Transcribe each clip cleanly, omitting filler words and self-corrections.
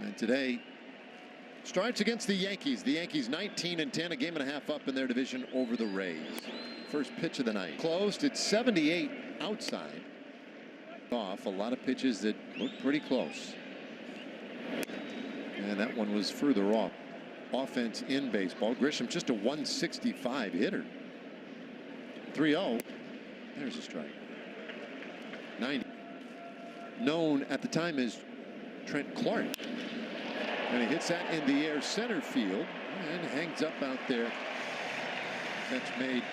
And today starts against the Yankees. The Yankees 19-10, a game and a half up in their division over the Rays. First pitch of the night. Closed at 78 outside. Off a lot of pitches that look pretty close. And that one was further off. Offense in baseball. Grisham just a 165 hitter. 3-0. There's a strike. 90. Known at the time as Trent Clark. And he hits that in the air center field and hangs up out there. Catch made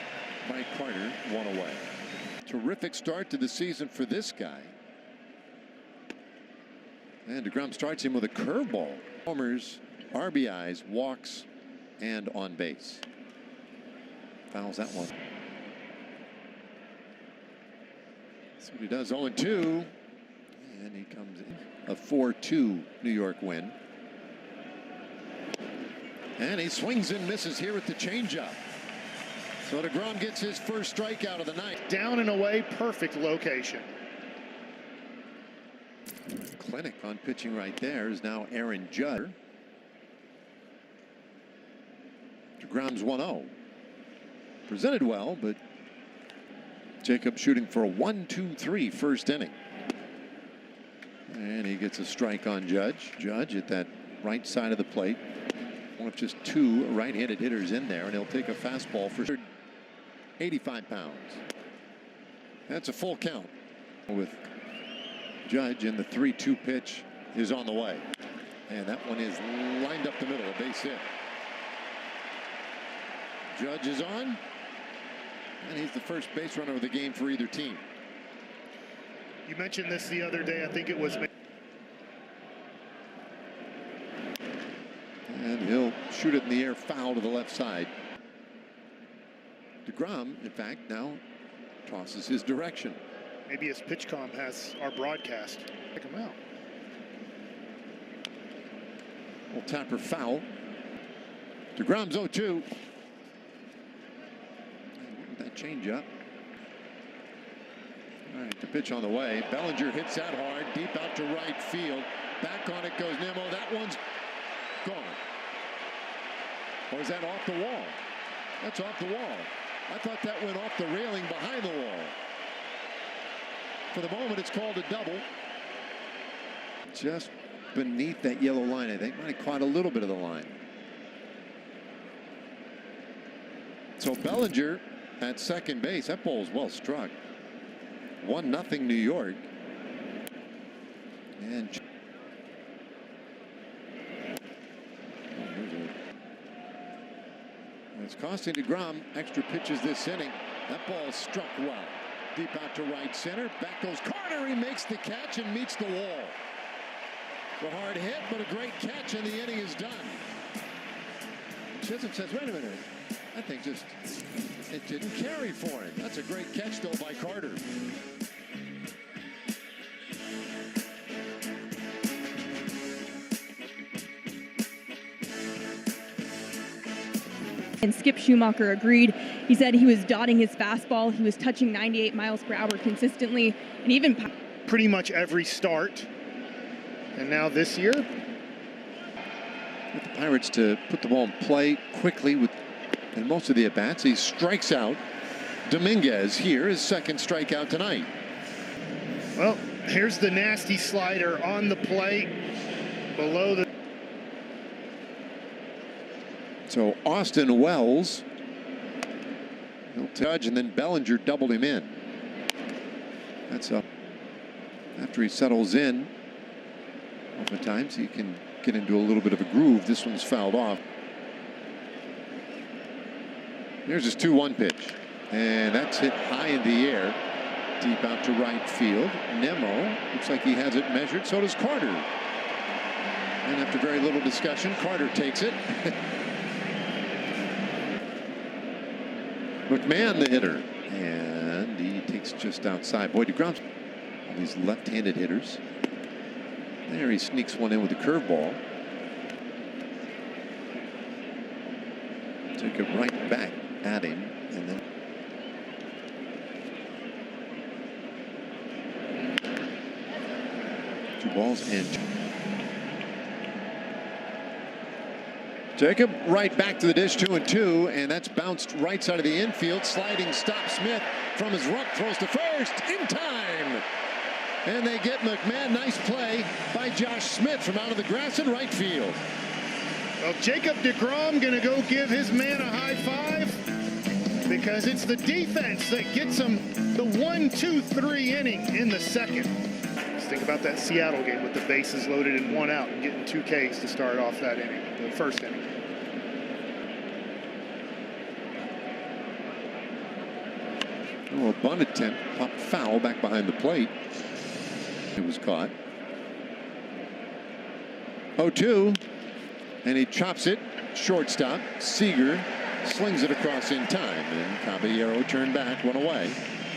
by Carter, one away. Terrific start to the season for this guy. And deGrom starts him with a curveball. Homers, RBIs, walks, and on base. Fouls that one. That's what he does. 0-2. And he comes in. A 4-2 New York win. And he swings and misses here at the changeup. So deGrom gets his first strikeout of the night. Down and away, perfect location. Clinic on pitching right there is now Aaron Judge. deGrom's 1-0. Presented well, but Jacob shooting for a 1-2-3 first inning. And he gets a strike on Judge. Judge at that right side of the plate. One of just two right-handed hitters in there, and he'll take a fastball for 85 pounds. That's a full count with Judge, and the 3-2 pitch is on the way. And that one is lined up the middle, a base hit. Judge is on, and he's the first base runner of the game for either team. You mentioned this the other day. I think it was. And he'll shoot it in the air, foul to the left side. deGrom, in fact, now tosses his direction. Maybe his pitch comm has our broadcast. Check him out. Well, Tapper foul. deGrom's 0-2. That change up. All right, the pitch on the way. Bellinger hits that hard, deep out to right field. Back on it goes Nimmo. That one's gone. Or is that off the wall? That's off the wall. I thought that went off the railing behind the wall. For the moment, it's called a double. Just beneath that yellow line, I think. Might have caught a little bit of the line. So Bellinger at second base. That ball is well struck. 1-0 New York. And it's costing deGrom extra pitches this inning. That ball struck well. Deep out to right center. Back goes Carter. He makes the catch and meets the wall. A hard hit, but a great catch, and the inning is done. Chisholm says, wait a minute. I think just it didn't carry for him. That's a great catch, though, by Carter. And Skip Schumacher agreed. He said he was dotting his fastball. He was touching 98 miles per hour consistently, and even pretty much every start. And now this year, with the Pirates to put the ball in play quickly with in most of the at-bats. He strikes out Dominguez here, his second strikeout tonight. Well, here's the nasty slider on the plate below the. So Austin Wells, he'll touch, and then Bellinger doubled him in. That's up. After he settles in, oftentimes he can get into a little bit of a groove. This one's fouled off. Here's his 2-1 pitch, and that's hit high in the air, deep out to right field. Nimmo looks like he has it measured. So does Carter. And after very little discussion, Carter takes it. McMahon, the hitter, and he takes just outside. Boy, deGrom's all these left-handed hitters. There he sneaks one in with a curveball. Take it right back at him, and then two balls and Jacob right back to the dish, 2-2, and that's bounced right side of the infield. Sliding stop. Smith from his rump throws to first in time. And they get McMahon. Nice play by Josh Smith from out of the grass in right field. Well, Jacob deGrom going to go give his man a high five because it's the defense that gets him the 1-2-3 inning in the second. Just think about that Seattle game with the bases loaded and 1 out and getting 2 Ks to start off that inning, the first inning. Oh, a bunt attempt, popped foul back behind the plate. It was caught. 0-2, and he chops it. Shortstop Seager slings it across in time, and Caballero turned back, 1 away.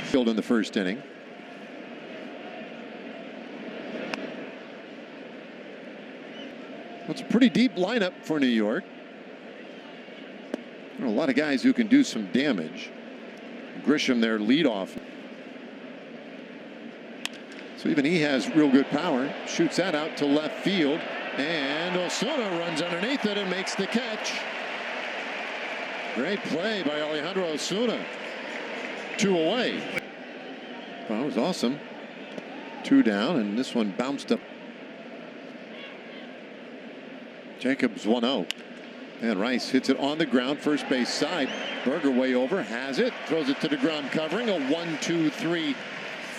Filled in the first inning. Well, it's a pretty deep lineup for New York. There are a lot of guys who can do some damage. Grisham, their leadoff. So even he has real good power. Shoots that out to left field. And Osuna runs underneath it and makes the catch. Great play by Alejandro Osuna. 2 away. Well, that was awesome. 2 down, and this one bounced up. Jacobs 1-0. And Rice hits it on the ground, first base side. Berger way over, has it, throws it to deGrom covering. A 1-2-3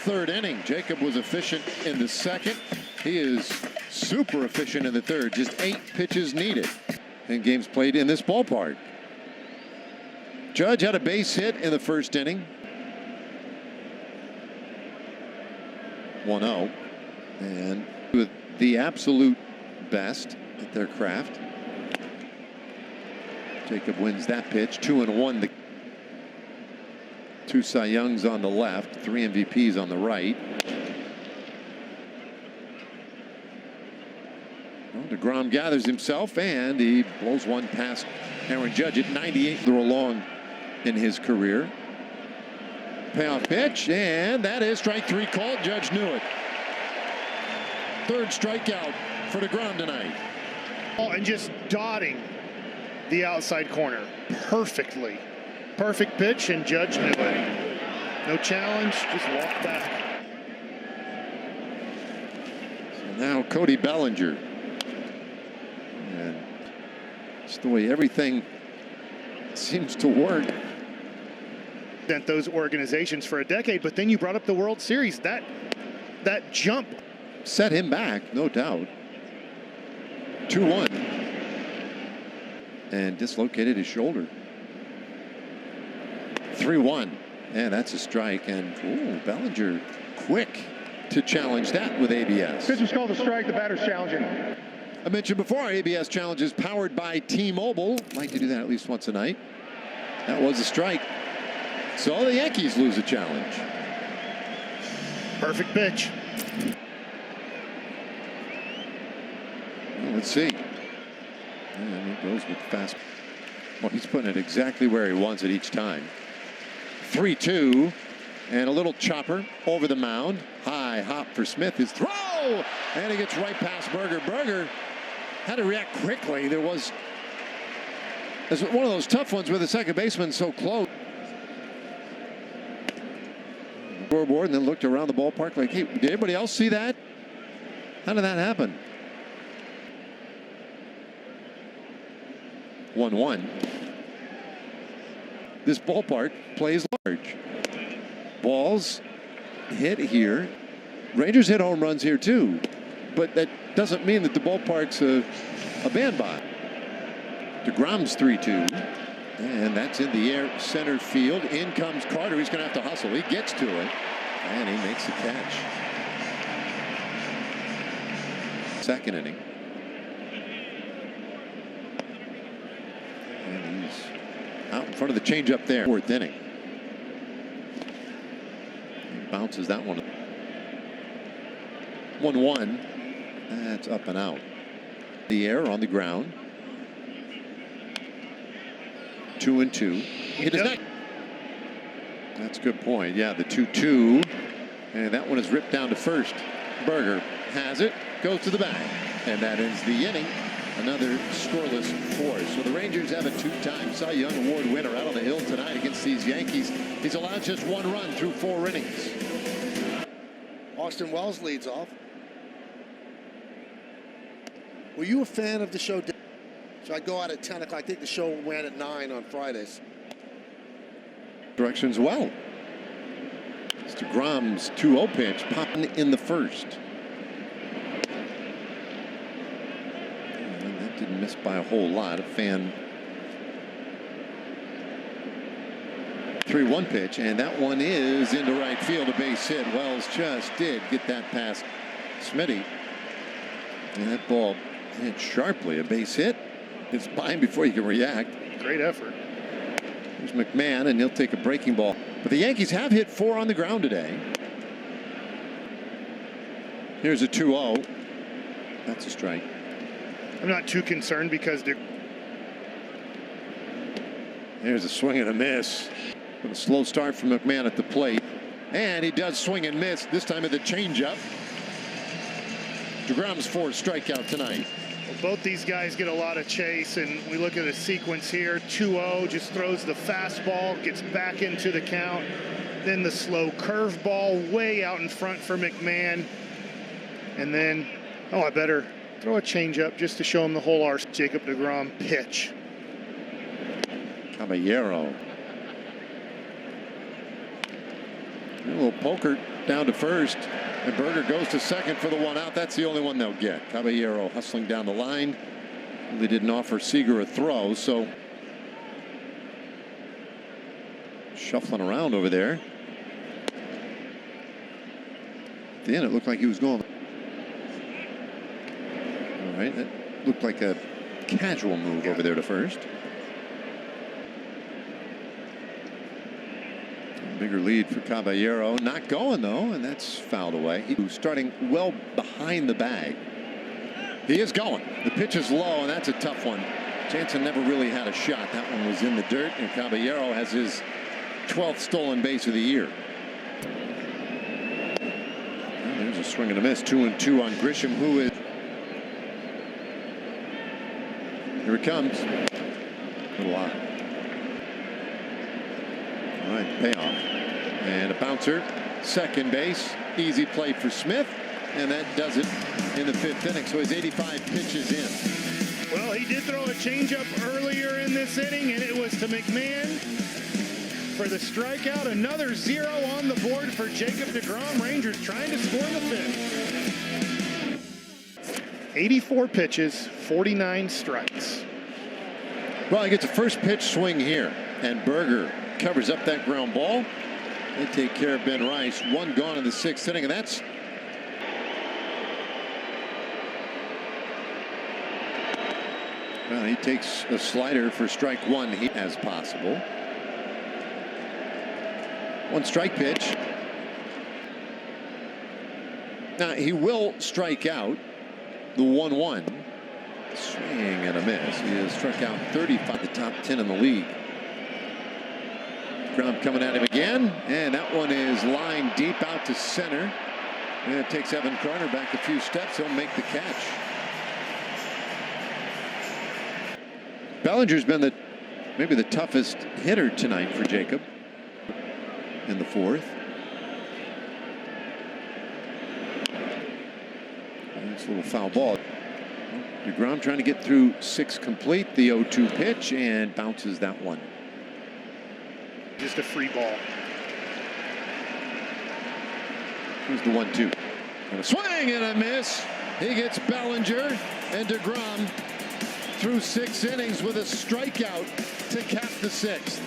third inning. Jacob was efficient in the second. He is super efficient in the third. Just 8 pitches needed. And games played in this ballpark. Judge had a base hit in the first inning. 1-0. And with the absolute best at their craft. Jacob wins that pitch. 2-1. The 2 Cy Youngs on the left, 3 MVPs on the right. Well, deGrom gathers himself and he blows one past Aaron Judge at 98. They're along in his career. Payoff pitch, and that is strike 3 called. Judge knew it. 3rd strikeout for deGrom tonight. Oh, and just dotting the outside corner perfectly. Perfect pitch, and Judge knew it. No challenge, just walk back. So now Cody Bellinger. And just the way everything seems to work. Those organizations for a decade, but then you brought up the World Series. That jump set him back, no doubt. 2-1. And dislocated his shoulder. 3-1. And that's a strike. And ooh, Bellinger quick to challenge that with ABS. Pitch was called a strike. The batter's challenging. I mentioned before, ABS challenges powered by T-Mobile. Like to do that at least once a night. That was a strike. So the Yankees lose a challenge. Perfect pitch. Well, let's see. And he goes with fast. Well, he's putting it exactly where he wants it each time. 3-2. And a little chopper over the mound. High hop for Smith. His throw! And he gets right past Berger. Berger had to react quickly. It was one of those tough ones where the second baseman's so close. Scoreboard, and then looked around the ballpark like, hey, did anybody else see that? How did that happen? 1-1. This ballpark plays large. Balls hit here. Rangers hit home runs here too, but that doesn't mean that the ballpark's a bandbox. deGrom's 3-2, and that's in the air, center field. In comes Carter. He's going to have to hustle. He gets to it, and he makes the catch. Second inning. And he's out in front of the changeup there. 4th inning. He bounces that one. 1-1. That's up and out. The air on the ground. 2-2. He does not. That's a good point. Yeah, the 2-2. And that one is ripped down to first. Berger has it, goes to the bag. And that ends the inning. another scoreless four. So the Rangers have a two-time Cy Young Award winner out on the hill tonight against these Yankees. He's allowed just one run through 4 innings. Austin Wells leads off. Were you a fan of the show? So I go out at 10 o'clock. I think the show ran at 9 on Fridays. Directions well. It's deGrom's 2-0 pitch popping in the first. And that didn't miss by a whole lot. A fan 3-1 pitch, and that one is into right field, a base hit. Wells just did get that past Smitty. And that ball hit sharply, a base hit. It's by him before you can react. Great effort. There's McMahon, and he'll take a breaking ball. But the Yankees have hit 4 on the ground today. Here's a 2-0. That's a strike. I'm not too concerned because they're... There's a swing and a miss. With a slow start from McMahon at the plate. And he does swing and miss, this time at the changeup. deGrom's 4th strikeout tonight. Well, both these guys get a lot of chase, and we look at the sequence here. 2-0, just throws the fastball, gets back into the count. Then the slow curveball way out in front for McMahon. And then, oh, I better throw a changeup just to show him the whole arse. Jacob deGrom pitch. Caballero. A little poker down to first, and Berger goes to second for the 1 out. That's the only one they'll get. Caballero hustling down the line. They didn't offer Seager a throw, so shuffling around over there. At the end, it looked like he was going. All right, that looked like a casual move over there to first. Bigger lead for Caballero. Not going, though, and that's fouled away. He's starting well behind the bag. He is going. The pitch is low, and that's a tough one. Jansen never really had a shot. That one was in the dirt, and Caballero has his 12th stolen base of the year. Well, there's a swing and a miss. 2-2 on Grisham, who is... Here it comes. A little odd. All right, payoff. And a bouncer, second base. Easy play for Smith, and that does it in the 5th inning. So he's 85 pitches in. Well, he did throw a changeup earlier in this inning, and it was to McMahon for the strikeout. Another 0 on the board for Jacob deGrom. Rangers trying to score the 5th. 84 pitches, 49 strikes. Well, he gets a first pitch swing here, and Berger covers up that ground ball. They take care of Ben Rice. 1 gone in the 6th inning, and that's... Well, he takes a slider for strike 1 as possible. 1 strike pitch. Now, he will strike out the 1-1. Swing and a miss. He has struck out 35, the top 10 in the league. deGrom coming at him again, and that one is lined deep out to center. And it takes Evan Carter back a few steps. He'll make the catch. Bellinger's been maybe the toughest hitter tonight for Jacob in the 4th. That's a little foul ball. deGrom trying to get through 6 complete. The 0-2 pitch, and bounces that one. Just a free ball. Here's the 1-2. And a swing and a miss. He gets Bellinger, and deGrom through 6 innings with a strikeout to cap the 6th.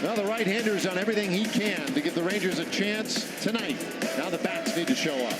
Well, the right-hander's done everything he can to give the Rangers a chance tonight. Now the bats need to show up.